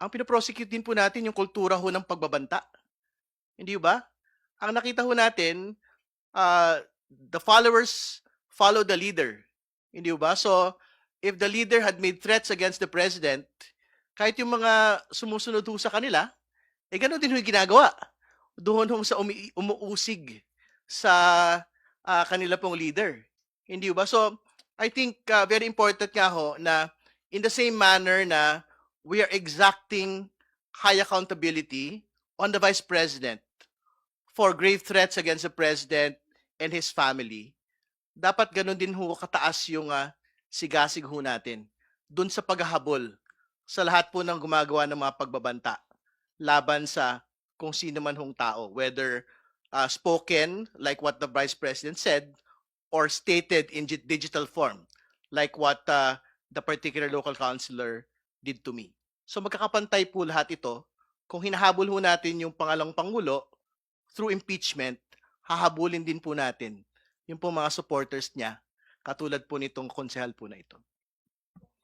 ang pino-prosecute din po natin yung kultura ho ng pagbabanta, hindi ba? Ang nakita ho natin, the followers follow the leader, hindi ba? So, if the leader had made threats against the president, kahit yung mga sumusunod ho sa kanila, gano'n din ho yung ginagawa. Doon ho sa umuusig sa, kanila pong leader, hindi ba? So, I think, very important nga ho na in the same manner na we are exacting high accountability on the Vice President for grave threats against the President and his family, dapat gano'n din ho kataas yung, sigasig ho natin dun sa paghahabol sa lahat po ng gumagawa ng mga pagbabanta laban sa kung sino man hong tao, whether, spoken like what the Vice President said or stated in digital form like what, the particular local councilor did to me. So magkakapantay po lahat ito. Kung hinahabol ho natin yung pangalawang pangulo through impeachment, hahabulin din po natin yung po mga supporters niya, katulad po nitong konsehal po na ito.